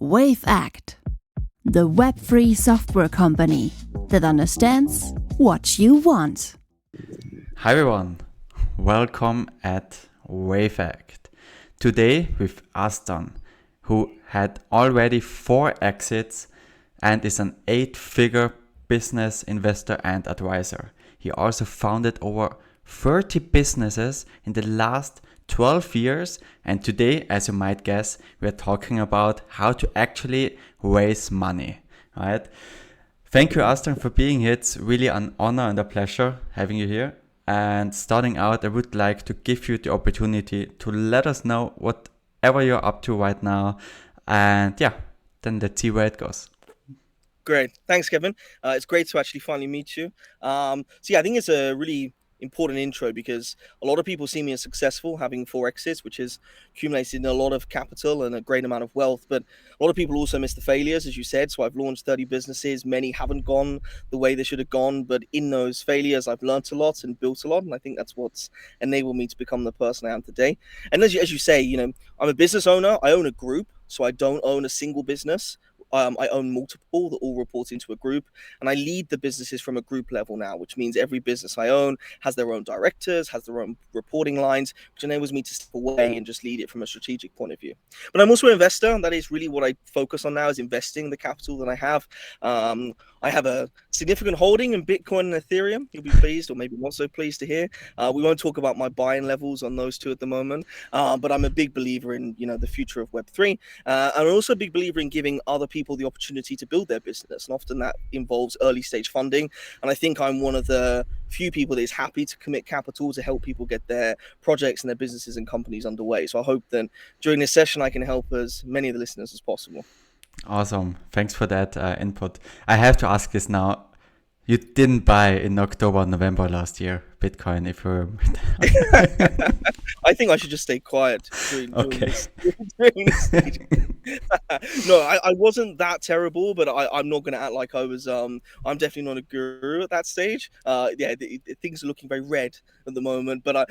Wavect, the web-free software company that understands what you want. Hi everyone, welcome at Wavect. Today with Astan, who had already 4 exits and is an 8-figure business investor and advisor. He also founded over 30 businesses in the last 12 years, and today, as you might guess, we're talking about how to actually raise money, right? Thank you, Aston, for being here. It's really an honor and a pleasure having you here. And starting out, I would like to give you the opportunity to let us know whatever you're up to right now. And yeah, then let's see where it goes. Great. Thanks, Kevin. It's great to actually finally meet you. I think it's a really important intro because a lot of people see me as successful, having 4 exits, which has accumulated a lot of capital and a great amount of wealth. But a lot of people also miss the failures, as you said. So I've launched 30 businesses. Many haven't gone the way they should have gone. But in those failures, I've learned a lot and built a lot. And I think that's what's enabled me to become the person I am today. And as you say, I'm a business owner. I own a group. So I don't own a single business. I own multiple that all report into a group, and I lead the businesses from a group level now, which means every business I own has their own directors, has their own reporting lines, which enables me to step away and just lead it from a strategic point of view. But I'm also an investor, and that is really what I focus on now, is investing the capital that I have. I have a significant holding in Bitcoin and Ethereum. You'll be pleased, or maybe not so pleased to hear. We won't talk about my buying levels on those two at the moment, but I'm a big believer in the future of Web3. I'm also a big believer in giving other people the opportunity to build their business, and often that involves early stage funding. And I think I'm one of the few people that is happy to commit capital to help people get their projects and their businesses and companies underway. So I hope that during this session I can help as many of the listeners as possible. Awesome. Thanks for that input. I have to ask this now. You didn't buy in October, November last year, Bitcoin, if you're... I think I should just stay quiet during this stage. No, I wasn't that terrible, but I'm not going to act like I was. I'm definitely not a guru at that stage. Things are looking very red at the moment. But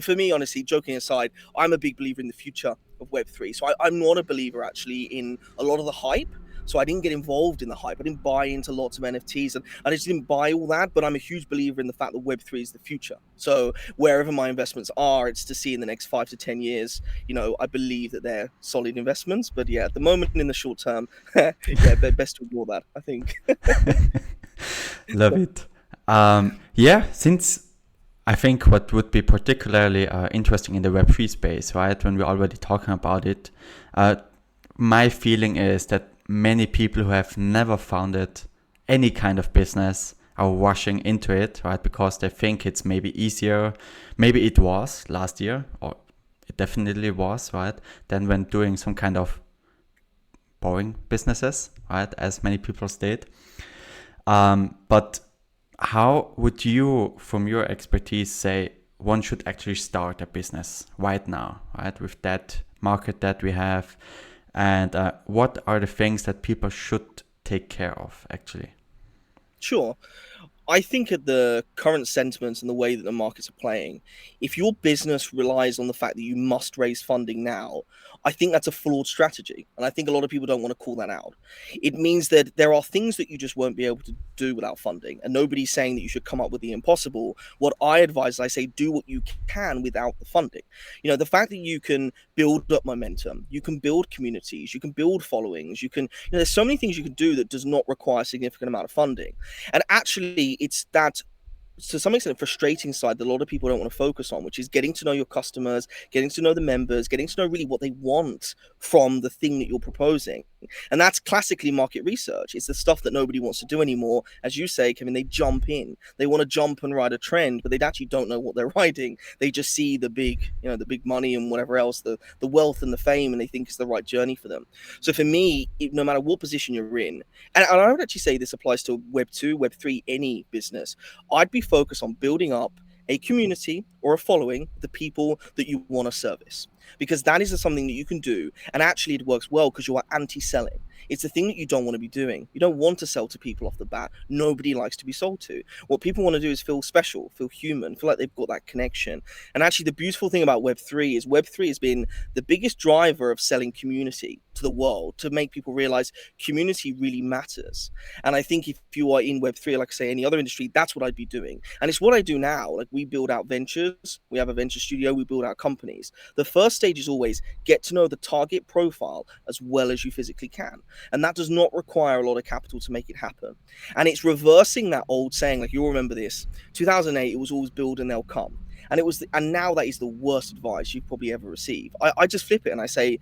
for me, honestly, joking aside, I'm a big believer in the future of Web3. So I'm not a believer actually in a lot of the hype. So I didn't get involved in the hype. I didn't buy into lots of NFTs, and I just didn't buy all that. But I'm a huge believer in the fact that Web3 is the future. So wherever my investments are, it's to see in the next 5 to 10 years. I believe that they're solid investments. But yeah, at the moment in the short term, best to ignore that, I think. Love it. Since I think what would be particularly interesting in the Web3 space, right, when we're already talking about it, my feeling is that many people who have never founded any kind of business are rushing into it, right? Because they think it's maybe easier. Maybe it was last year, or it definitely was, right? Than when doing some kind of boring businesses, right? As many people state. But how would you, from your expertise, say one should actually start a business right now, right? With that market that we have. And what are the things that people should take care of, actually? Sure. I think at the current sentiments and the way that the markets are playing, if your business relies on the fact that you must raise funding now, I think that's a flawed strategy. And I think a lot of people don't want to call that out. It means that there are things that you just won't be able to do without funding. And nobody's saying that you should come up with the impossible. What I advise, I say, do what you can without the funding. The fact that you can build up momentum, you can build communities, you can build followings, there's so many things you can do that does not require a significant amount of funding. And actually, it's that, to some extent, a frustrating side that a lot of people don't want to focus on, which is getting to know your customers, getting to know the members, getting to know really what they want from the thing that you're proposing. And that's classically market research. It's the stuff that nobody wants to do anymore. As you say, Kevin, they jump in. They want to jump and ride a trend, but they actually don't know what they're riding. They just see the big money and whatever else, the wealth and the fame, and they think it's the right journey for them. So for me, no matter what position you're in, and I would actually say this applies to Web 2, Web 3, any business, I'd be focused on building up a community or a following, the people that you want to service. because that is something that you can do. And actually it works well because you are anti-selling. It's the thing that you don't want to be doing. You don't want to sell to people off the bat. Nobody likes to be sold to. What people want to do is feel special, feel human, feel like they've got that connection. And actually the beautiful thing about Web3 is Web3 has been the biggest driver of selling community to the world, to make people realize community really matters. And I think if you are in Web3, like I say, any other industry, that's what I'd be doing. And it's what I do now. Like, we build out ventures, we have a venture studio, we build out companies. The first stage is always get to know the target profile as well as you physically can. And that does not require a lot of capital to make it happen. And it's reversing that old saying, like, you'll remember this, 2008, it was always build and they'll come. And now that is the worst advice you've probably ever received. I just flip it and I say,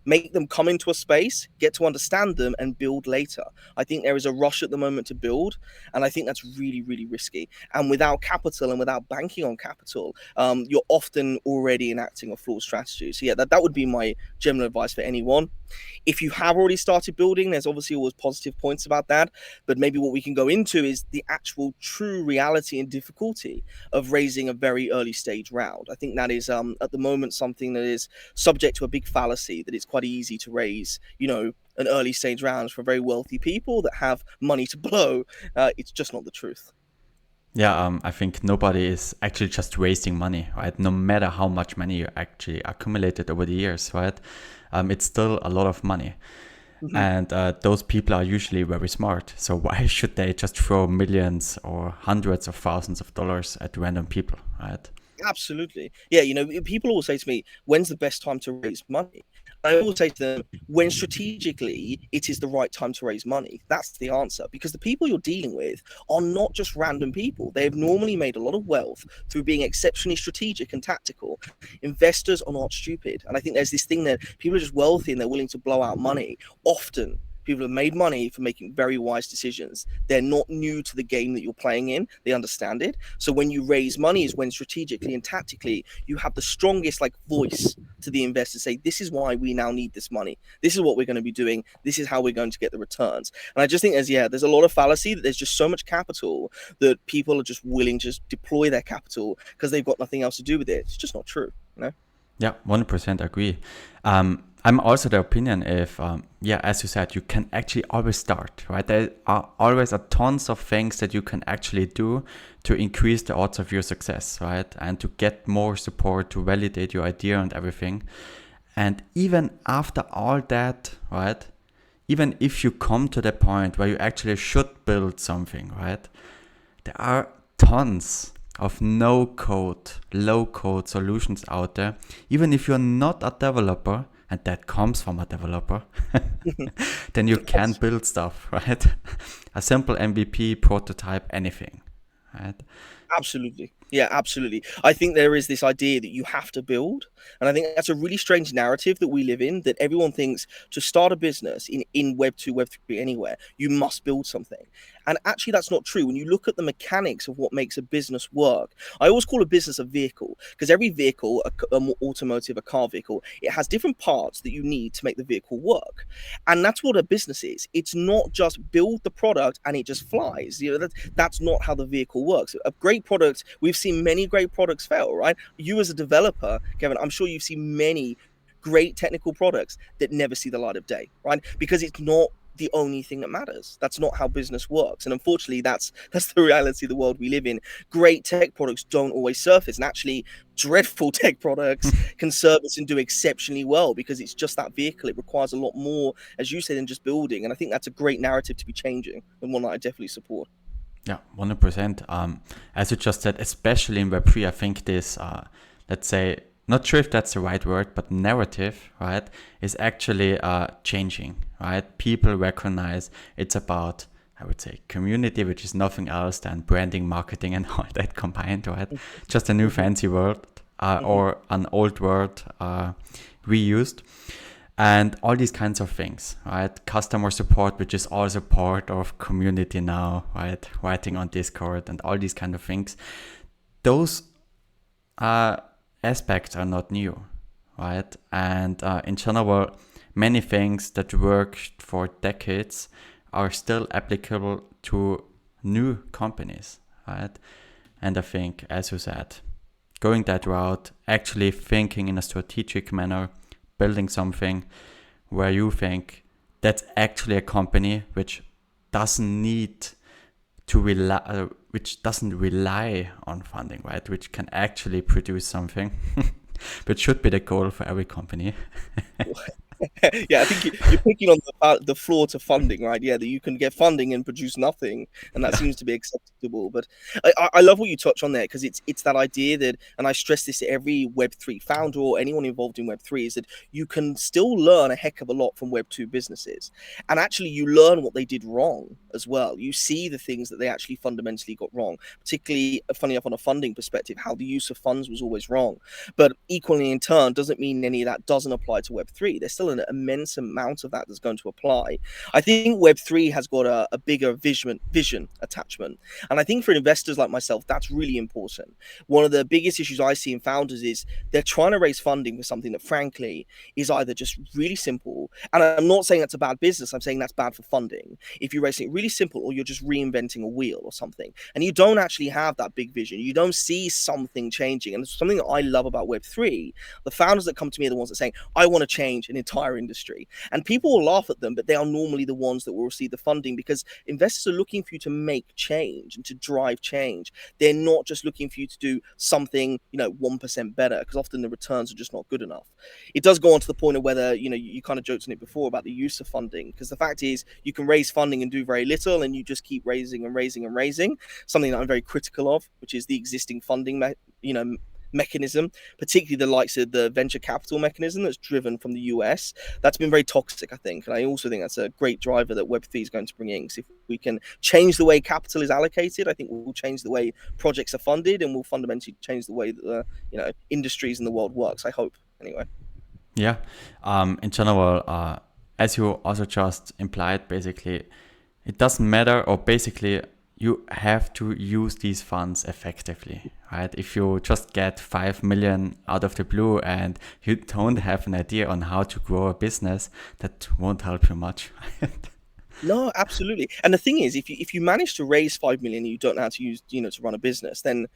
make them come into a space, get to understand them, and build later. I think there is a rush at the moment to build, and I think that's really, really risky. And without capital and without banking on capital, you're often already enacting a flawed strategy. So yeah, that would be my general advice for anyone. If you have already started building, there's obviously always positive points about that, but maybe what we can go into is the actual true reality and difficulty of raising a very early stage round. I think that is at the moment something that is subject to a big fallacy, that it's quite easy to raise, an early stage round for very wealthy people that have money to blow. It's just not the truth. Yeah, I think nobody is actually just wasting money, right? No matter how much money you actually accumulated over the years, right? It's still a lot of money. Mm-hmm. And those people are usually very smart. So why should they just throw millions or hundreds of thousands of dollars at random people, right? Absolutely. Yeah, people always say to me, when's the best time to raise money? I always say to them, when strategically it is the right time to raise money. That's the answer, because the people you're dealing with are not just random people. They've normally made a lot of wealth through being exceptionally strategic and tactical. Investors are not stupid. And I think there's this thing that people are just wealthy and they're willing to blow out money. Often people have made money for making very wise decisions. They're not new to the game that you're playing in. They understand it. So when you raise money is when strategically and tactically you have the strongest voice to the investors, say, this is why we now need this money. This is what we're going to be doing. This is how we're going to get the returns. And I just think there's a lot of fallacy, that there's just so much capital that people are just willing to just deploy their capital because they've got nothing else to do with it. It's just not true, Yeah, 100% agree. I'm also the opinion if, as you said, you can actually always start, right? There are always tons of things that you can actually do to increase the odds of your success, right? And to get more support, to validate your idea and everything. And even after all that, right? Even if you come to the point where you actually should build something, right? There are tons of no-code, low-code solutions out there. Even if you're not a developer, and that comes from a developer, then you can build stuff, right? A simple MVP, prototype, anything, right? Absolutely. Yeah, absolutely. I think there is this idea that you have to build. And I think that's a really strange narrative that we live in, that everyone thinks to start a business in Web 2, Web 3, anywhere, you must build something. And actually, that's not true. When you look at the mechanics of what makes a business work, I always call a business a vehicle, because every vehicle, automotive, a car vehicle, it has different parts that you need to make the vehicle work. And that's what a business is. It's not just build the product and it just flies. That's not how the vehicle works. A great product, we've seen many great products fail, right? You as a developer, Kevin, I'm sure you've seen many great technical products that never see the light of day, right? Because it's not the only thing that matters. That's not how business works. And unfortunately, that's the reality of the world we live in. Great tech products don't always surface, and actually dreadful tech products can surface and do exceptionally well, because it's just that vehicle. It requires a lot more, as you said, than just building. And I think that's a great narrative to be changing, and one that I definitely support. Yeah, 100%. As you just said, especially in Web3, I think this, let's say, not sure if that's the right word, but narrative, right, is actually changing, right? People recognize it's about, I would say, community, which is nothing else than branding, marketing, and all that combined, right? Just a new fancy word or an old word reused. And all these kinds of things, right? Customer support, which is also part of community now, right? Writing on Discord and all these kind of things. Those aspects are not new, right? And in general, many things that worked for decades are still applicable to new companies, right? And I think, as you said, going that route, actually thinking in a strategic manner, building something where you think that's actually a company which doesn't need to rely, which doesn't rely on funding, right? Which can actually produce something, which should be the goal for every company. Yeah, I think you're picking on the floor to funding, right? Yeah, that you can get funding and produce nothing, and that seems to be acceptable. But I love what you touch on there, because it's that idea that, and I stress this to every Web3 founder or anyone involved in Web3, is that you can still learn a heck of a lot from Web2 businesses, and actually you learn what they did wrong as well. You see the things that they actually fundamentally got wrong, particularly, funny enough, on a funding perspective, how the use of funds was always wrong. But equally, in turn, doesn't mean any of that doesn't apply to Web3. There's still an immense amount of that that's going to apply. I think Web3 has got a bigger vision attachment. And I think for investors like myself, that's really important. One of the biggest issues I see in founders is they're trying to raise funding for something that, frankly, is either just really simple. And I'm not saying that's a bad business. I'm saying that's bad for funding. If you're raising it really simple, or you're just reinventing a wheel or something, and you don't actually have that big vision, you don't see something changing. And it's something that I love about Web3. The founders that come to me are the ones that are saying, I want to change an entire industry. And people will laugh at them, but they are normally the ones that will receive the funding, because investors are looking for you to make change and to drive change. They're not just looking for you to do something, 1% better, because often the returns are just not good enough. It does go on to the point of whether, you kind of joked on it before about the use of funding, because the fact is you can raise funding and do very little, and you just keep raising and raising and raising, something that I'm very critical of, which is the existing funding mechanism, particularly the likes of the venture capital mechanism that's driven from the US. That's been very toxic, I think. And I also think that's a great driver that Web3 is going to bring in. So if we can change the way capital is allocated, I think we'll change the way projects are funded, and we'll fundamentally change the way that industries in the world works, I hope, anyway. Yeah. In general, as you also just implied, basically, it doesn't matter, or basically, you have to use these funds effectively, right? If you just get 5 million out of the blue and you don't have an idea on how to grow a business, that won't help you much. No, absolutely. And the thing is, if you manage to raise 5 million and you don't know how to use, to run a business, then,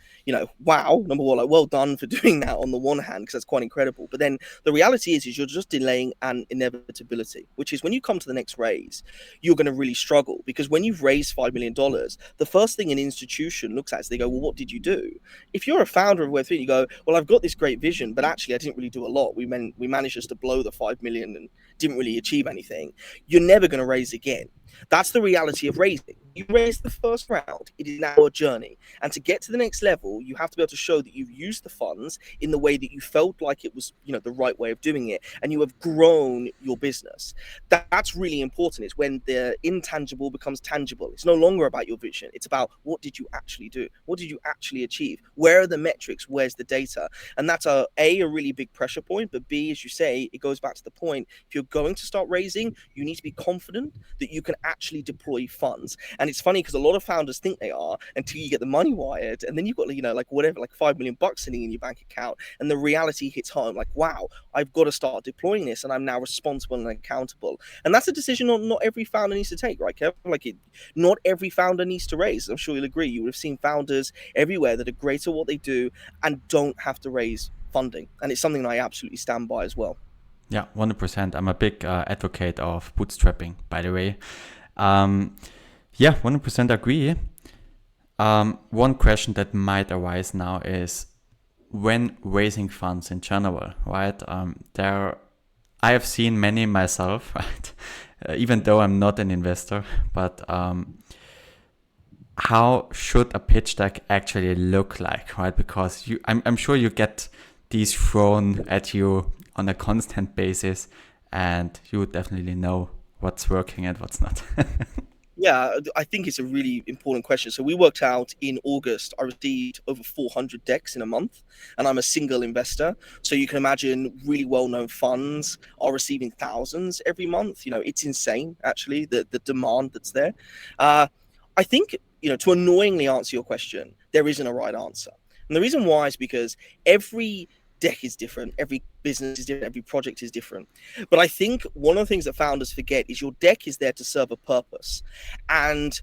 wow, number one, like, well done for doing that on the one hand, because that's quite incredible. But then the reality is you're just delaying an inevitability, which is when you come to the next raise, you're going to really struggle, because when you've raised $5 million, the first thing an institution looks at is they go, well, what did you do? If you're a founder of Web3, you go, well, I've got this great vision, but actually I didn't really do a lot. We managed just to blow the 5 million and didn't really achieve anything. You're never going to raise again. That's the reality of raising. You raised the first round, it is now a journey. And to get to the next level, you have to be able to show that you've used the funds in the way that you felt like it was, the right way of doing it, and you have grown your business. That's really important. It's when the intangible becomes tangible. It's no longer about your vision. It's about, what did you actually do? What did you actually achieve? Where are the metrics? Where's the data? And that's a really big pressure point, but B, as you say, it goes back to the point, if you're going to start raising, you need to be confident that you can actually deploy funds. And it's funny, because a lot of founders think they are, until you get the money wired, and then you've got, like $5 million sitting in your bank account, and the reality hits home, like, wow, I've got to start deploying this, and I'm now responsible and accountable. And that's a decision not every founder needs to take, right, Kev? Not every founder needs to raise. I'm sure you'll agree. You would have seen founders everywhere that are great at what they do and don't have to raise funding. And it's something that I absolutely stand by as well. Yeah, 100%. I'm a big advocate of bootstrapping, by the way. Yeah, 100% agree. One question that might arise now is, when raising funds in general, right? I have seen many myself, right? Even though I'm not an investor, but how should a pitch deck actually look like, right? Because I'm sure you get these thrown at you on a constant basis, and you would definitely know what's working and what's not. Yeah, I think it's a really important question. So we worked out in August, I received over 400 decks in a month, and I'm a single investor. So you can imagine really well-known funds are receiving thousands every month. It's insane, actually, the demand that's there. I think, to annoyingly answer your question, there isn't a right answer. And the reason why is because every deck is different, every business is different, every project is different. But I think one of the things that founders forget is your deck is there to serve a purpose. And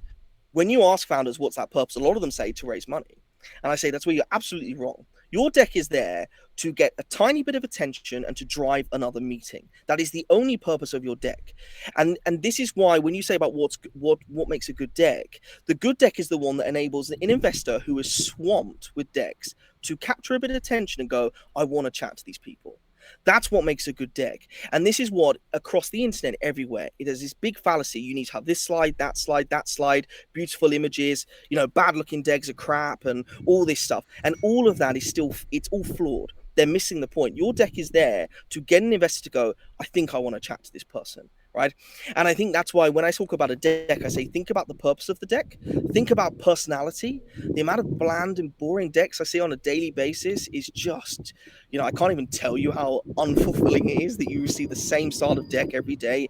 when you ask founders what's that purpose, a lot of them say to raise money. And I say that's where you're absolutely wrong. Your deck is there to get a tiny bit of attention and to drive another meeting. That is the only purpose of your deck. And this is why when you say about what makes a good deck, the good deck is the one that enables an investor who is swamped with decks to capture a bit of attention and go, I want to chat to these people. That's what makes a good deck. And this is what across the internet everywhere, it is this big fallacy. You need to have this slide, that slide, beautiful images, bad looking decks are crap and all this stuff. And all of that is still, it's all flawed. They're missing the point. Your deck is there to get an investor to go, I think I want to chat to this person. Right. And I think that's why when I talk about a deck, I say, think about the purpose of the deck. Think about personality. The amount of bland and boring decks I see on a daily basis is just, I can't even tell you how unfulfilling it is that you see the same style of deck every day.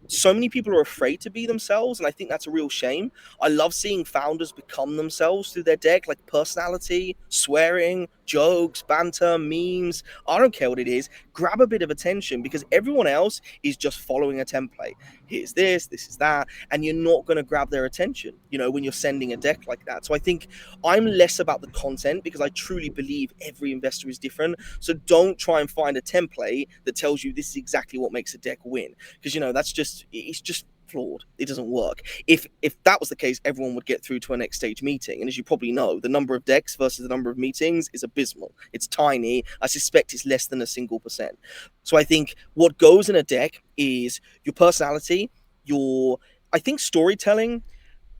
So many people are afraid to be themselves, and I think that's a real shame. I love seeing founders become themselves through their deck, like personality, swearing, jokes, banter, memes. I don't care what it is. Grab a bit of attention because everyone else is just following a template. Here's this is that, and you're not going to grab their attention, when you're sending a deck like that. So I think I'm less about the content because I truly believe every investor is different. So don't try and find a template that tells you this is exactly what makes a deck win, because it's just flawed. It doesn't work. If that was the case, everyone would get through to a next stage meeting. And as you probably know, the number of decks versus the number of meetings is abysmal. It's tiny. I suspect it's less than a single percent. So I think what goes in a deck is your personality, I think storytelling.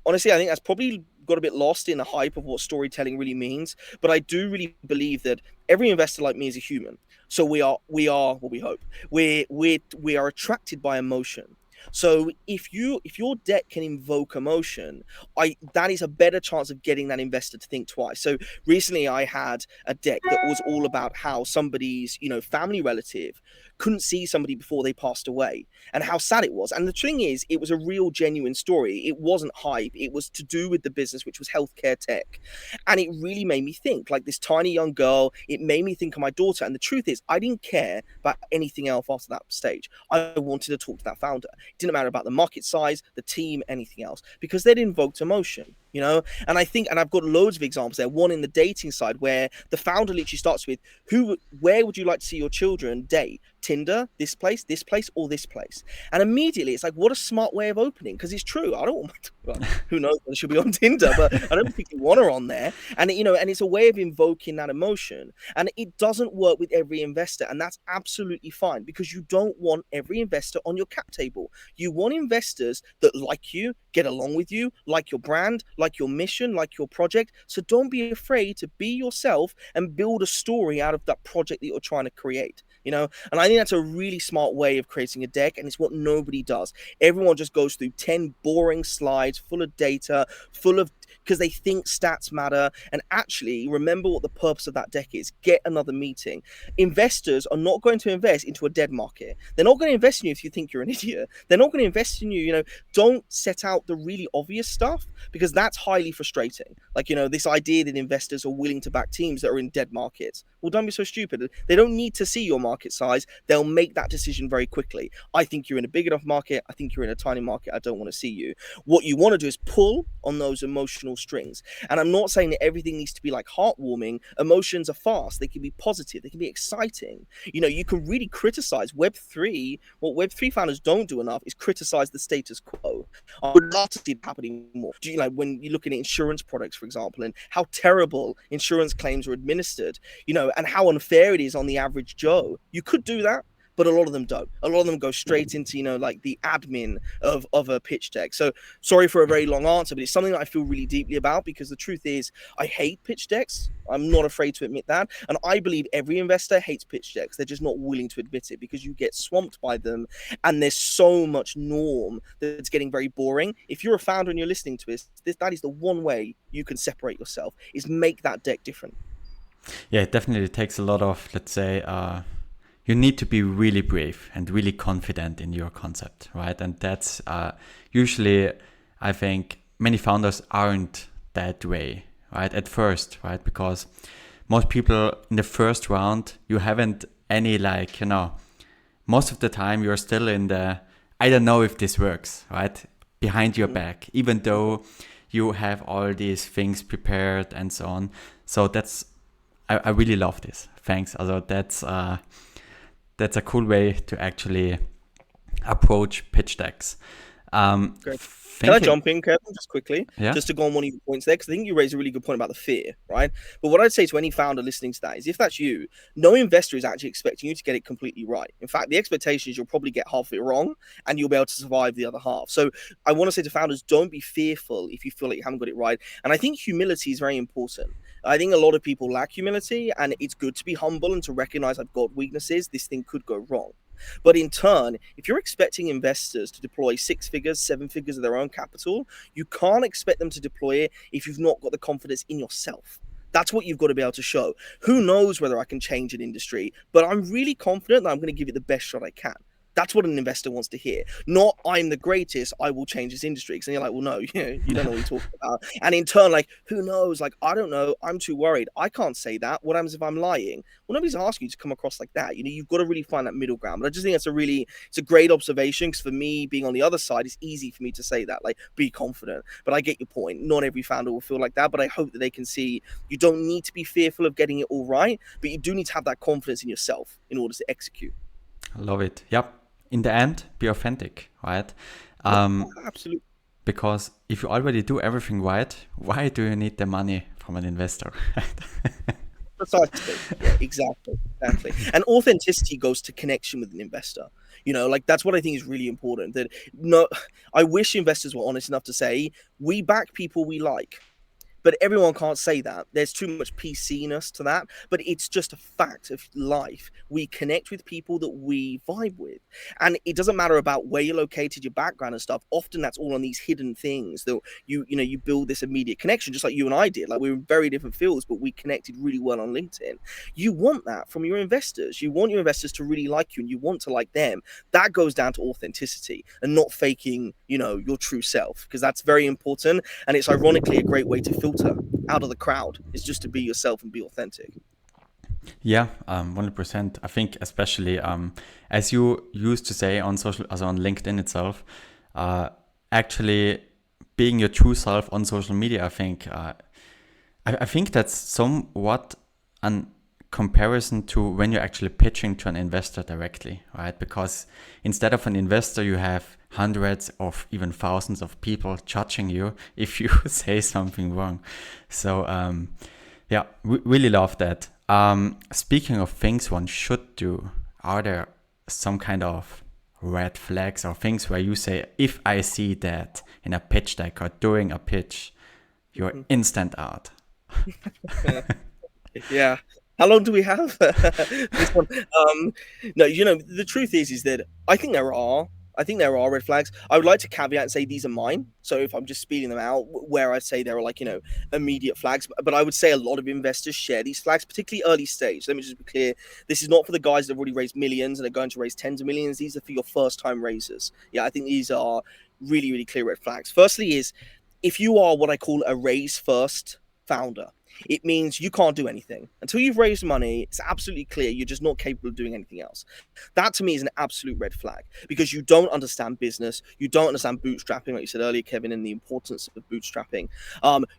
Honestly, I think that's probably got a bit lost in the hype of what storytelling really means. But I do really believe that every investor like me is a human. So we are what we hope. We are attracted by emotion. So if your deck can invoke emotion, that is a better chance of getting that investor to think twice. So recently I had a deck that was all about how somebody's, family relative couldn't see somebody before they passed away and how sad it was. And the thing is, it was a real genuine story. It wasn't hype. It was to do with the business, which was healthcare tech. And it really made me think, like this tiny young girl, it made me think of my daughter. And the truth is, I didn't care about anything else after that stage. I wanted to talk to that founder. It didn't matter about the market size, the team, anything else, because they'd invoked emotion. And I think, and I've got loads of examples there. One in the dating side where the founder literally starts with, where would you like to see your children date? Tinder, this place, or this place? And immediately it's like, what a smart way of opening, because it's true. I don't want who knows whether she'll be on Tinder, but I don't particularly want her on there. And and it's a way of invoking that emotion. And it doesn't work with every investor, and that's absolutely fine, because you don't want every investor on your cap table. You want investors that like you, get along with you, like your brand, like your mission, like your project. So don't be afraid to be yourself and build a story out of that project that you're trying to create. And I think that's a really smart way of creating a deck, and it's what nobody does. Everyone just goes through 10 boring slides full of data, because they think stats matter. And actually, remember what the purpose of that deck is. Get another meeting. Investors are not going to invest into a dead market. They're not going to invest in you if you think you're an idiot. They're not going to invest in you. Don't set out the really obvious stuff, because that's highly frustrating. Like, this idea that investors are willing to back teams that are in dead markets. Well, don't be so stupid. They don't need to see your market size. They'll make that decision very quickly. I think you're in a big enough market. I think you're in a tiny market. I don't want to see you. What you want to do is pull on those emotional strings. And I'm not saying that everything needs to be like heartwarming. Emotions are fast. They can be positive. They can be exciting. You can really criticize Web3. What Web3 founders don't do enough is criticize the status quo. I would love to see it happening more. When you look at insurance products, for example, and how terrible insurance claims are administered, and how unfair it is on the average Joe. You could do that, but a lot of them don't. A lot of them go straight into, like the admin of a pitch deck. So sorry for a very long answer, but it's something that I feel really deeply about, because the truth is I hate pitch decks. I'm not afraid to admit that. And I believe every investor hates pitch decks. They're just not willing to admit it, because you get swamped by them. And there's so much norm that it's getting very boring. If you're a founder and you're listening to this, that is the one way you can separate yourself, is make that deck different. Yeah, it definitely takes a lot of, let's say, you need to be really brave and really confident in your concept, right? And that's usually, I think, many founders aren't that way, right? At first, right? Because most people in the first round, you haven't any most of the time you're still in the, I don't know if this works, right? Behind your back, even though you have all these things prepared and so on. So that's, I really love this. Thanks. Also that's a cool way to actually approach pitch decks. Great. Can I jump in, Kevin, just quickly? Yeah. Just to go on one of your points there, because I think you raised a really good point about the fear, right? But what I'd say to any founder listening to that is, if that's you, no investor is actually expecting you to get it completely right. In fact, the expectation is you'll probably get half of it wrong and you'll be able to survive the other half. So I want to say to founders, don't be fearful if you feel like you haven't got it right. And I think humility is very important. I think a lot of people lack humility, and it's good to be humble and to recognize I've got weaknesses. This thing could go wrong. But in turn, if you're expecting investors to deploy 6 figures, 7 figures of their own capital, you can't expect them to deploy it if you've not got the confidence in yourself. That's what you've got to be able to show. Who knows whether I can change an industry, but I'm really confident that I'm going to give it the best shot I can. That's what an investor wants to hear. Not, I'm the greatest, I will change this industry. Because then you're like, well, no, you don't know what you're talking about. And in turn, like, who knows? Like, I don't know. I'm too worried. I can't say that. What happens if I'm lying? Well, nobody's asking you to come across like that. You've got to really find that middle ground. But I just think it's a great observation, because for me, being on the other side, it's easy for me to say that, like, be confident. But I get your point. Not every founder will feel like that. But I hope that they can see you don't need to be fearful of getting it all right, but you do need to have that confidence in yourself in order to execute. I love it. Yep. In the end, be authentic, right? Absolutely. Because if you already do everything right, why do you need the money from an investor? Precisely. Yeah, exactly. And authenticity goes to connection with an investor. Like, that's what I think is really important. I wish investors were honest enough to say, we back people we like. But everyone can't say that. There's too much PC-ness to that. But it's just a fact of life. We connect with people that we vibe with. And it doesn't matter about where you're located, your background and stuff. Often that's all on these hidden things that you build this immediate connection, just like you and I did. Like, we were in very different fields, but we connected really well on LinkedIn. You want that from your investors. You want your investors to really like you, and you want to like them. That goes down to authenticity and not faking, your true self, because that's very important. And it's ironically a great way to filter out of the crowd, is just to be yourself and be authentic. Yeah, 100%. I think especially as you used to say on on LinkedIn itself, actually being your true self on social media. I think that's somewhat an comparison to when you're actually pitching to an investor directly, right? Because instead of an investor, you have hundreds of even thousands of people judging you if you say something wrong. So yeah, really love that. Speaking of things one should do, are there some kind of red flags or things where you say, if I see that in a pitch deck or during a pitch, you're instant out? Yeah. How long do we have? This one. No, the truth is that I think there are red flags. I would like to caveat and say these are mine. So if I'm just speeding them out, where I say there are immediate flags, but I would say a lot of investors share these flags, particularly early stage. Let me just be clear. This is not for the guys that have already raised millions and are going to raise tens of millions. These are for your first time raisers. Yeah, I think these are really, really clear red flags. Firstly is, if you are what I call a raise first founder, it means you can't do anything until you've raised money. It's absolutely clear you're just not capable of doing anything else. That to me is an absolute red flag, because you don't understand business. You don't understand bootstrapping, like you said earlier, Kevin, and the importance of bootstrapping.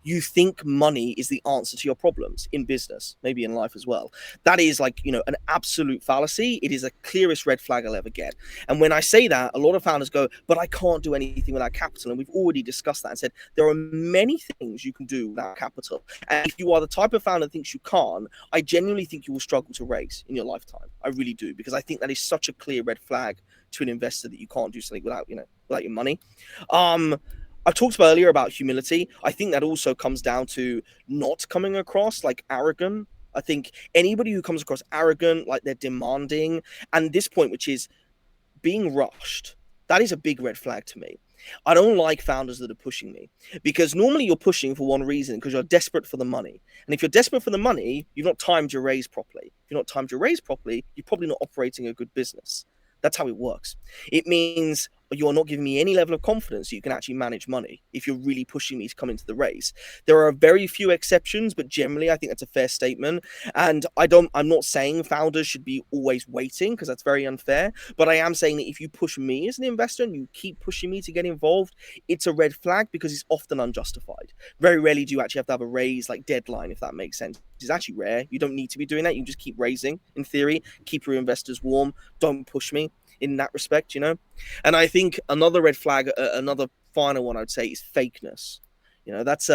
You think money is the answer to your problems in business, maybe in life as well. That is an absolute fallacy. It is the clearest red flag I'll ever get. And when I say that, a lot of founders go, but I can't do anything without capital. And we've already discussed that and said there are many things you can do without capital. And if you are the type of founder that thinks you can't, I genuinely think you will struggle to raise in your lifetime. I really do, because I think that is such a clear red flag to an investor that you can't do something without your money. I talked about earlier about humility. I think that also comes down to not coming across like arrogant. I think anybody who comes across arrogant, like they're demanding, and this point, which is being rushed, that is a big red flag to me. I don't like founders that are pushing me, because normally you're pushing for one reason, because you're desperate for the money. And if you're desperate for the money, you've not timed your raise properly. If you're not timed your raise properly, you're probably not operating a good business. That's how it works. It means but you are not giving me any level of confidence that you can actually manage money if you're really pushing me to come into the race. There are very few exceptions, but generally I think that's a fair statement. And I'm not saying founders should be always waiting, because that's very unfair, but I am saying that if you push me as an investor and you keep pushing me to get involved, it's a red flag, because it's often unjustified. Very rarely do you actually have to have a raise like deadline, if that makes sense. It's actually rare. You don't need to be doing that. You can just keep raising, in theory, keep your investors warm. Don't push me in that respect, you know. And I think another red flag, another final one I'd say, is fakeness. You know, that's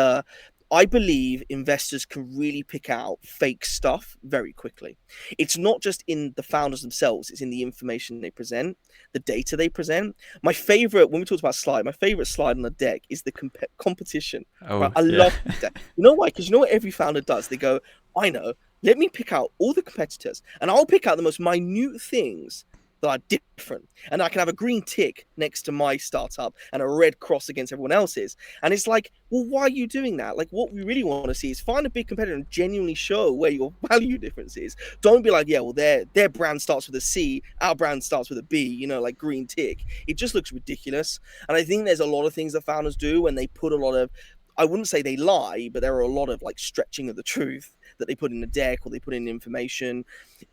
I believe investors can really pick out fake stuff very quickly. It's not just in the founders themselves, it's in the information they present, the data they present. My favorite, when we talked about slide, my favorite slide on the deck is the competition. Oh, Right? I yeah. love that. You know why? Because you know what every founder does? They go, I know, let me pick out all the competitors, and I'll pick out the most minute things that are different, and I can have a green tick next to my startup and a red cross against everyone else's. And it's like, well, why are you doing that? Like, what we really want to see is find a big competitor and genuinely show where your value difference is. Don't be like, yeah, well, their brand starts with a C, our brand starts with a B, you know, like green tick. It just looks ridiculous. And I think there's a lot of things that founders do when they put a lot of, I wouldn't say they lie, but there are a lot of like stretching of the truth that they put in the deck or they put in information.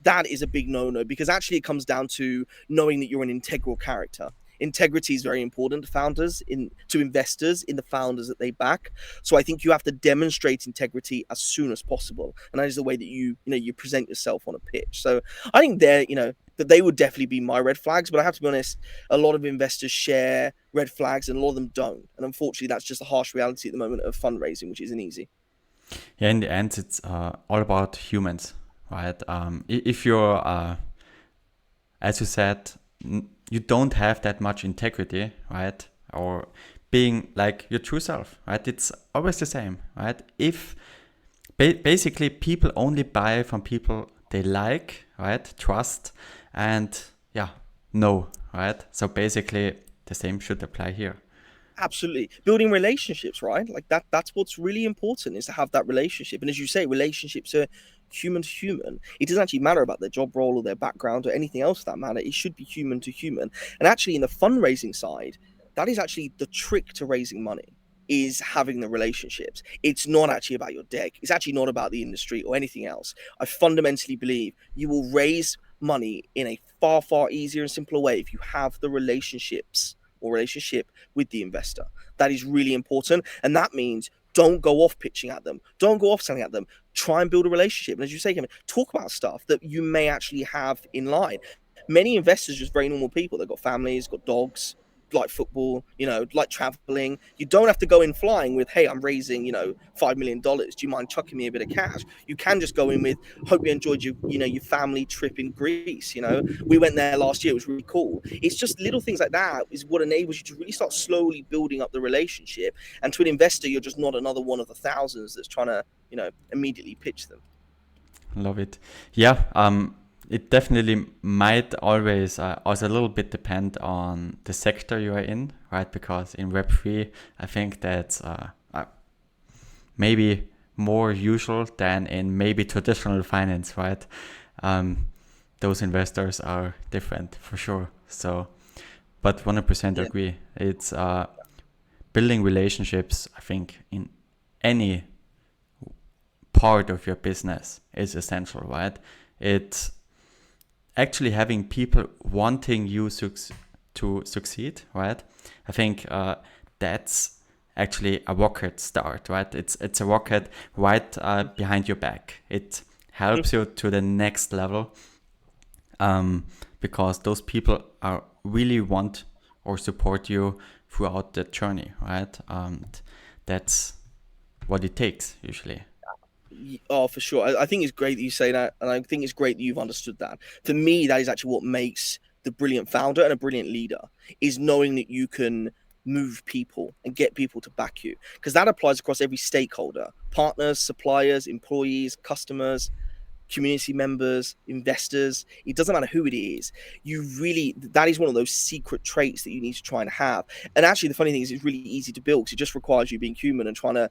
That is a big no-no, because actually it comes down to knowing that you're an integral character. Integrity is very important to founders, to investors, in the founders that they back. So I think you have to demonstrate integrity as soon as possible, and that is the way that you present yourself on a pitch. So I think that they would definitely be my red flags. But I have to be honest, a lot of investors share red flags and a lot of them don't, and unfortunately that's just a harsh reality at the moment of fundraising, which isn't easy. Yeah, in the end, it's all about humans, right? If you're, as you said, you don't have that much integrity, right? Or being like your true self, right? It's always the same, right? If basically people only buy from people they like, right? Trust, and yeah, know, right? So basically the same should apply here. Absolutely. Building relationships, right? Like that's what's really important, is to have that relationship. And as you say, relationships are human to human. It doesn't actually matter about their job role or their background or anything else for that matter. It should be human to human. And actually in the fundraising side, that is actually the trick to raising money, is having the relationships. It's not actually about your deck. It's actually not about the industry or anything else. I fundamentally believe you will raise money in a far, far easier and simpler way if you have the relationships or relationship with the investor. That is really important. And that means don't go off pitching at them. Don't go off selling at them. Try and build a relationship. And as you say, Kevin, talk about stuff that you may actually have in line. Many investors are just very normal people. They've got families, got dogs, like football, like traveling. You don't have to go in flying with, hey, I'm raising, $5 million. Do you mind chucking me a bit of cash? You can just go in with, hope you enjoyed your family trip in Greece. We went there last year. It was really cool. It's just little things like that is what enables you to really start slowly building up the relationship. And to an investor, you're just not another one of the thousands that's trying to, immediately pitch them. Love it. Yeah. It definitely might always also a little bit depend on the sector you are in, right? Because in Web3, I think that's maybe more usual than in maybe traditional finance, right? Those investors are different for sure. So, but 100% agree. It's building relationships, I think, in any part of your business is essential, right? It's actually having people wanting you to succeed, right? I think that's actually a rocket start, right? It's a rocket right behind your back. It helps you to the next level because those people are really want or support you throughout the journey, right? That's what it takes usually. Oh, for sure. I think it's great that you say that, and I think it's great that you've understood that. For me, that is actually what makes the brilliant founder and a brilliant leader, is knowing that you can move people and get people to back you, because that applies across every stakeholder: partners, suppliers, employees, customers. community members, investors, it doesn't matter who it is. That is one of those secret traits that you need to try and have. And actually, the funny thing is, it's really easy to build because it just requires you being human and trying to,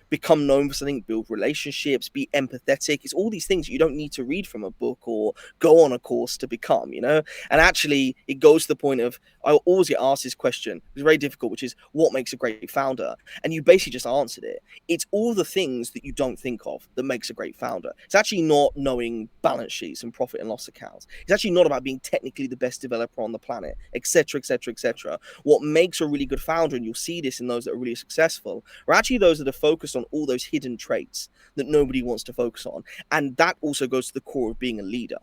become known for something, build relationships, be empathetic. It's all these things that you don't need to read from a book or go on a course to become, And actually, it goes to the point of, I always get asked this question. It's very difficult, which is, what makes a great founder? And you basically just answered it. It's all the things that you don't think of that makes a great founder. It's actually not knowing balance sheets and profit and loss accounts. It's actually not about being technically the best developer on the planet, etc., etc., etc. What makes a really good founder, and you'll see this in those that are really successful, are actually those that are focused on all those hidden traits that nobody wants to focus on. And that also goes to the core of being a leader,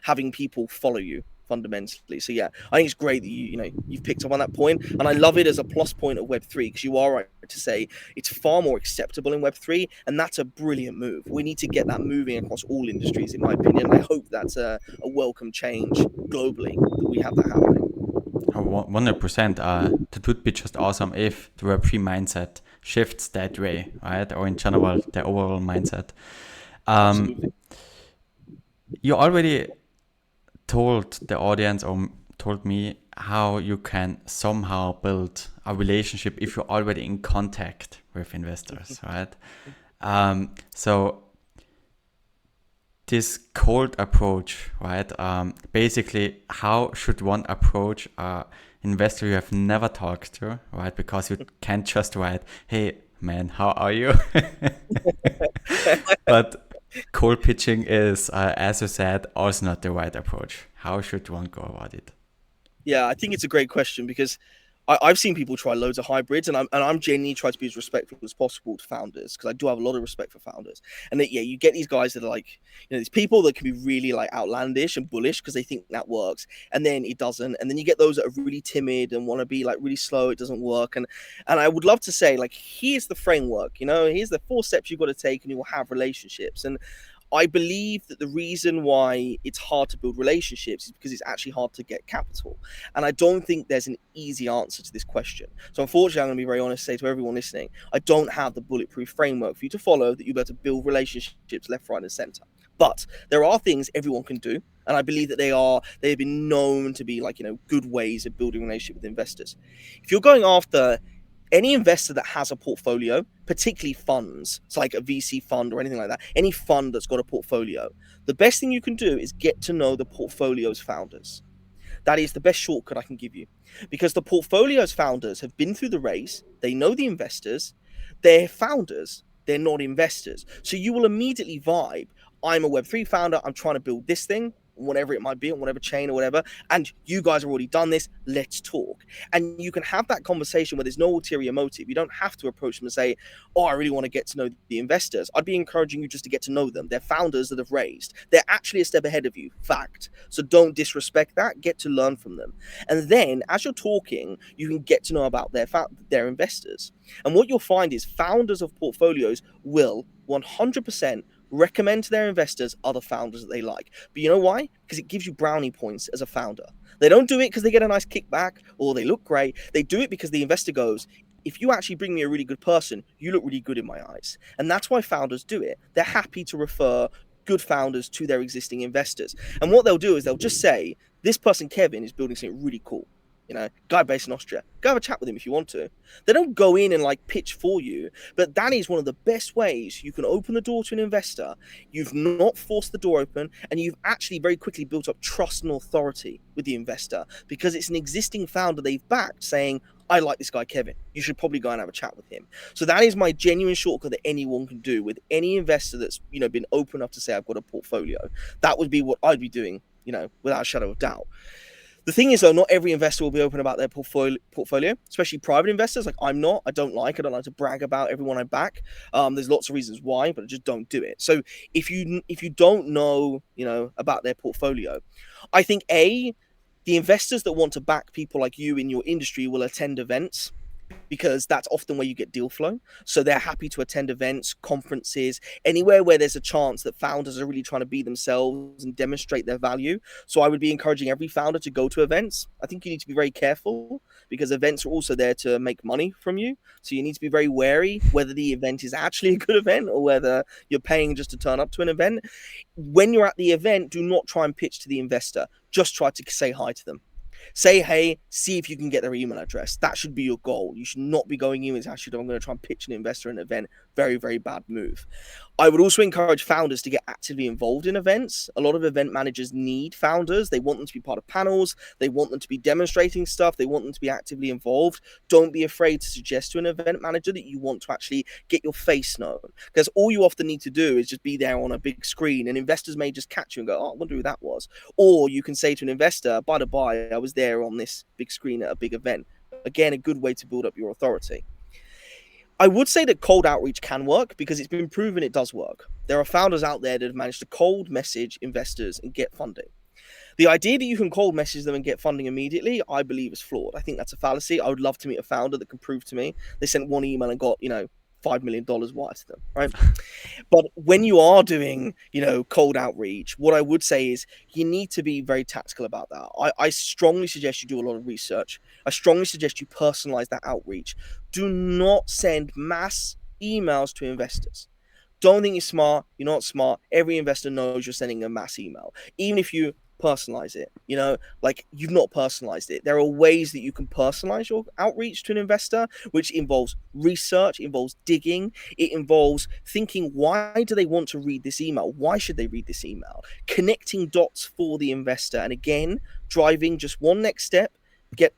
having people follow you fundamentally. So yeah, I think it's great that you've picked up on that point, and I love it as a plus point of Web3, because you are right to say it's far more acceptable in Web3, and that's a brilliant move. We need to get that moving across all industries, in my opinion. I hope that's a welcome change globally, that we have that happening. 100%. That would be just awesome if the Web3 mindset shifts that way, right? Or in general, the overall mindset. Absolutely. You already told the audience or told me how you can somehow build a relationship if you're already in contact with investors, right? So this cold approach, right? Basically, how should one approach an investor you have never talked to, right? Because you can't just write, "Hey, man, how are you?" But cold pitching is, as you said, also not the right approach. How should one go about it? Yeah, I think it's a great question, because I've seen people try loads of hybrids, and I'm genuinely trying to be as respectful as possible to founders, because I do have a lot of respect for founders. And that, you get these guys that are like, these people that can be really like outlandish and bullish because they think that works, and then it doesn't. And then you get those that are really timid and want to be like really slow. It doesn't work. And I would love to say, like, here's the framework. Here's the 4 steps you've got to take, and you will have relationships. And I believe that the reason why it's hard to build relationships is because it's actually hard to get capital. And I don't think there's an easy answer to this question. So unfortunately, I'm going to be very honest, say to everyone listening, I don't have the bulletproof framework for you to follow that you'll be able to build relationships left, right, and center. But there are things everyone can do. And I believe that they have been known to be like, good ways of building a relationship with investors. If you're going after any investor that has a portfolio, particularly funds, it's like a VC fund or anything like that, any fund that's got a portfolio, the best thing you can do is get to know the portfolio's founders. That is the best shortcut I can give you, because the portfolio's founders have been through the race. They know the investors. They're founders. They're not investors. So you will immediately vibe. I'm a Web3 founder. I'm trying to build this thing, whatever it might be, on whatever chain or whatever. And you guys have already done this. Let's talk. And you can have that conversation where there's no ulterior motive. You don't have to approach them and say, "Oh, I really want to get to know the investors." I'd be encouraging you just to get to know them. They're founders that have raised. They're actually a step ahead of you. Fact. So don't disrespect that. Get to learn from them. And then as you're talking, you can get to know about their investors. And what you'll find is founders of portfolios will 100% recommend to their investors other founders that they like. But you know why? Because it gives you brownie points as a founder. They don't do it because they get a nice kickback or they look great. They do it because the investor goes, "If you actually bring me a really good person, you look really good in my eyes." And that's why founders do it. They're happy to refer good founders to their existing investors. And what they'll do is they'll just say, "This person, Kevin, is building something really cool. Guy based in Austria. Go have a chat with him if you want to." They don't go in and like pitch for you, but that is one of the best ways you can open the door to an investor. You've not forced the door open, and you've actually very quickly built up trust and authority with the investor, because it's an existing founder they've backed saying, "I like this guy, Kevin. You should probably go and have a chat with him." So that is my genuine shortcut that anyone can do with any investor that's, been open enough to say, "I've got a portfolio." That would be what I'd be doing, without a shadow of doubt. The thing is, though, not every investor will be open about their portfolio, especially private investors. Like I'm not. I don't like to brag about everyone I back. There's lots of reasons why, but I just don't do it. So if you don't know, about their portfolio, I think the investors that want to back people like you in your industry will attend events. because that's often where you get deal flow. So they're happy to attend events, conferences, anywhere where there's a chance that founders are really trying to be themselves and demonstrate their value. So I would be encouraging every founder to go to events. I think you need to be very careful because events are also there to make money from you. So you need to be very wary whether the event is actually a good event or whether you're paying just to turn up to an event. When you're at the event, do not try and pitch to the investor. Just try to say hi to them. Say hey, see if you can get their email address. That should be your goal. You should not be going in with, actually, I'm going to try and pitch an investor an event. Very, very bad move. I would also encourage founders to get actively involved in events. A lot of event managers need founders. They want them to be part of panels. They want them to be demonstrating stuff. They want them to be actively involved. Don't be afraid to suggest to an event manager that you want to actually get your face known, because all you often need to do is just be there on a big screen, and investors may just catch you and go, oh, I wonder who that was. Or you can say to an investor, by the by, I was there on this big screen at a big event. Again, a good way to build up your authority. I would say that cold outreach can work because it's been proven it does work. There are founders out there that have managed to cold message investors and get funding. The idea that you can cold message them and get funding immediately, I believe, is flawed. I think that's a fallacy. I would love to meet a founder that can prove to me they sent one email and got, $5 million wired to them, right? But when you are doing, cold outreach, what I would say is you need to be very tactical about that. I strongly suggest you do a lot of research. I strongly suggest you personalize that outreach. Do not send mass emails to investors. Don't think you're smart. You're not smart. Every investor knows you're sending a mass email. Even if you personalize it, you've not personalized it. There are ways that you can personalize your outreach to an investor, which involves research, involves digging. It involves thinking, why do they want to read this email? Why should they read this email? Connecting dots for the investor. And again, driving just one next step, get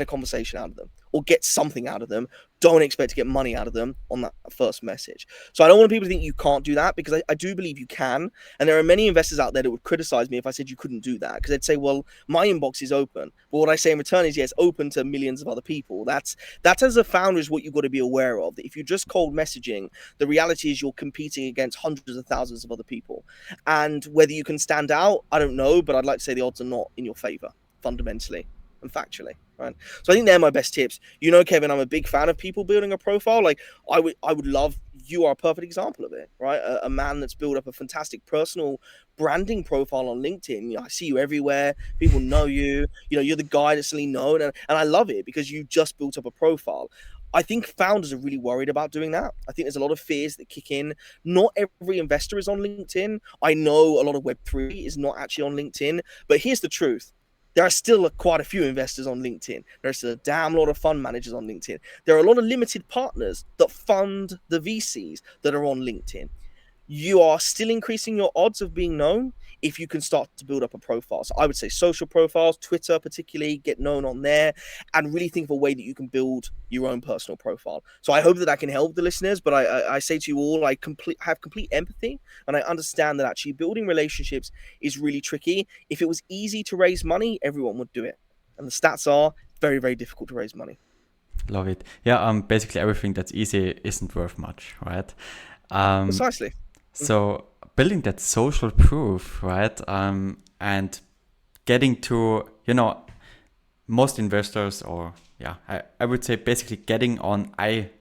a conversation out of them or get something out of them. Don't expect to get money out of them on that first message. So I don't want people to think you can't do that, because I do believe you can. And there are many investors out there that would criticize me if I said you couldn't do that, because they'd say, well, my inbox is open. But what I say in return is, yes, open to millions of other people. That's as a founder is what you've got to be aware of. That if you're just cold messaging, the reality is you're competing against hundreds of thousands of other people. And whether you can stand out, I don't know, but I'd like to say the odds are not in your favor, fundamentally and factually, right? So I think they're my best tips. Kevin, I'm a big fan of people building a profile. Like I would love, you are a perfect example of it, right? A man that's built up a fantastic personal branding profile on LinkedIn. I see you everywhere. People know you. You're the guy that's really known, and I love it because you just built up a profile. I think founders are really worried about doing that. I think there's a lot of fears that kick in. Not every investor is on LinkedIn. I know a lot of Web3 is not actually on LinkedIn, but here's the truth. There are still quite a few investors on LinkedIn. There's a damn lot of fund managers on LinkedIn. There are a lot of limited partners that fund the VCs that are on LinkedIn. You are still increasing your odds of being known if you can start to build up a profile. So I would say social profiles, Twitter particularly, get known on there, and really think of a way that you can build your own personal profile. So I hope that can help the listeners, but I say to you all, I have complete empathy, and I understand that actually building relationships is really tricky. If it was easy to raise money, everyone would do it. And the stats are very, very difficult to raise money. Love it. Yeah, basically everything that's easy isn't worth much, right? Precisely. So building that social proof, right? And getting to, most investors, or I would say basically getting on eye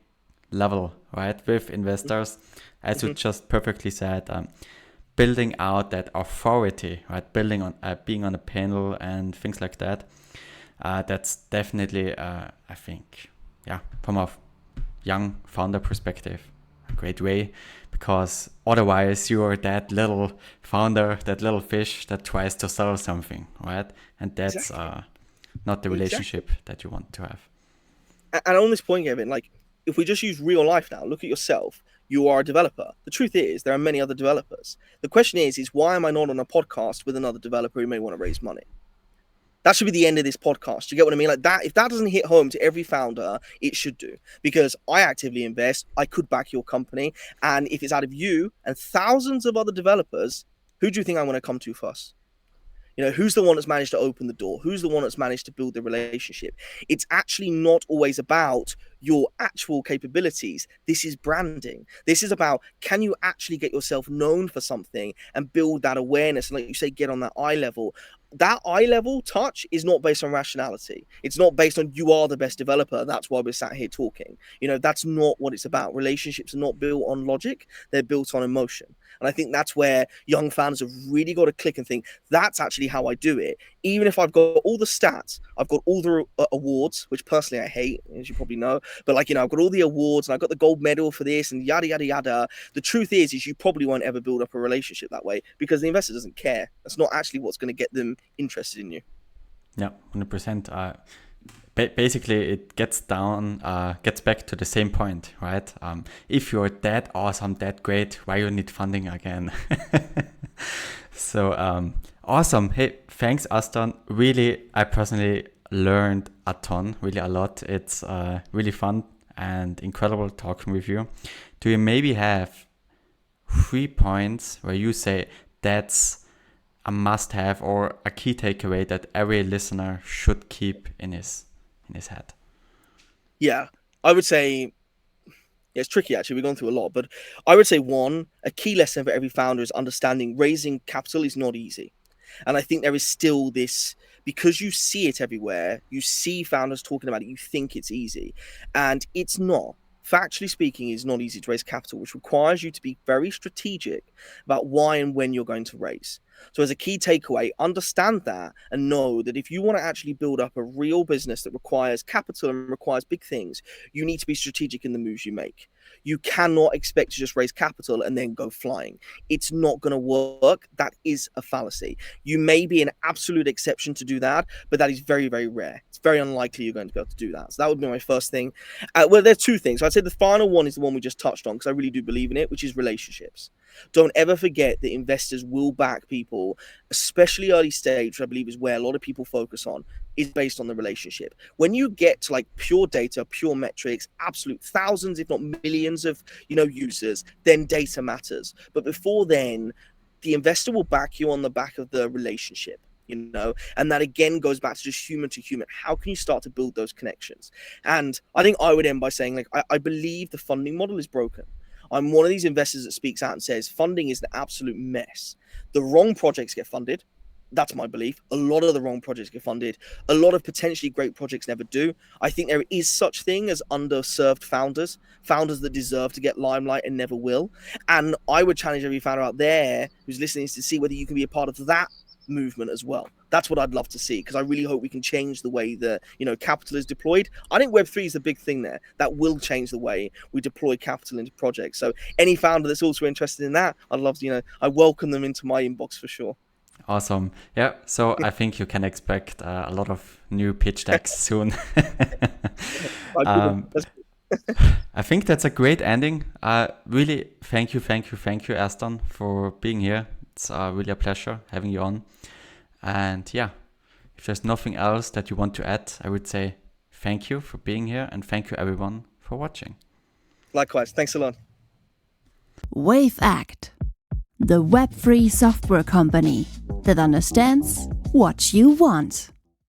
level, right, with investors, as you just perfectly said, building out that authority, right? Building on being on a panel and things like that. That's definitely, I think, from a young founder perspective, a great way, because otherwise you're that little founder, that little fish that tries to sell something, right? And that's Exactly. not the relationship that you want to have. And on this point, Kevin, if we just use real life now, look at yourself. You are a developer. The truth is, there are many other developers. The question is why am I not on a podcast with another developer who may want to raise money? That should be the end of this podcast. You get what I mean? Like that, if that doesn't hit home to every founder, it should do. Because I actively invest, I could back your company. And if it's out of you and thousands of other developers, who do you think I want to come to first? Who's the one that's managed to open the door? Who's the one that's managed to build the relationship? It's actually not always about your actual capabilities. This is branding. This is about, can you actually get yourself known for something and build that awareness? And like you say, get on that eye level. that eye level touch is not based on rationality. It's not based on you are the best developer, that's why we're sat here talking. That's not what it's about. Relationships are not built on logic, they're built on emotion. And I think that's where young founders have really got to click and think, that's actually how I do it. Even if I've got all the stats, I've got all the awards, which personally I hate, as you probably know, but I've got all the awards and I've got the gold medal for this and yada, yada, yada. The truth is you probably won't ever build up a relationship that way, because the investor doesn't care. That's not actually what's going to get them interested in you. Yeah, 100%. Basically, it gets back to the same point, right? If you're that awesome, that great, why you need funding again? So awesome. Hey, thanks, Astan. Really, I personally learned a ton, really a lot. It's really fun and incredible talking with you. Do you maybe have 3 points where you say that's a must-have or a key takeaway that every listener should keep in his head? Yeah, I would say, it's tricky actually, we've gone through a lot, but I would say one, a key lesson for every founder is understanding raising capital is not easy. And I think there is still this, because you see it everywhere, you see founders talking about it, you think it's easy, and it's not. Factually speaking, it's not easy to raise capital, which requires you to be very strategic about why and when you're going to raise. So as a key takeaway, understand that and know that if you want to actually build up a real business that requires capital and requires big things, you need to be strategic in the moves you make. You cannot expect to just raise capital and then go flying. It's not going to work. That is a fallacy. You may be an absolute exception to do that, but that is very, very rare. It's very unlikely you're going to be able to do that. So that would be my first thing. Well, there's 2 things. So I'd say the final one is the one we just touched on, because I really do believe in it, which is relationships. Don't ever forget that investors will back people, especially early stage, which I believe is where a lot of people focus on, is based on the relationship. When you get to pure data, pure metrics, absolute thousands, if not millions of, users, then data matters. But before then, the investor will back you on the back of the relationship. And that again goes back to just human to human. How can you start to build those connections? And I think I would end by saying, I believe the funding model is broken. I'm one of these investors that speaks out and says funding is an absolute mess. The wrong projects get funded. That's my belief. A lot of the wrong projects get funded. A lot of potentially great projects never do. I think there is such thing as underserved founders that deserve to get limelight and never will. And I would challenge every founder out there who's listening to see whether you can be a part of that movement as well. That's what I'd love to see, because I really hope we can change the way that capital is deployed. I think Web3 is the big thing there that will change the way we deploy capital into projects. So any founder that's also interested in that, I'd love to, I welcome them into my inbox for sure. Awesome. Yeah, so I think you can expect a lot of new pitch decks soon. I think that's a great ending. Really, thank you, Astan, for being here. It's really a pleasure having you on. And yeah, if there's nothing else that you want to add, I would say thank you for being here, and thank you everyone for watching. Likewise. Thanks a lot. Wavect, the web-free software company that understands what you want.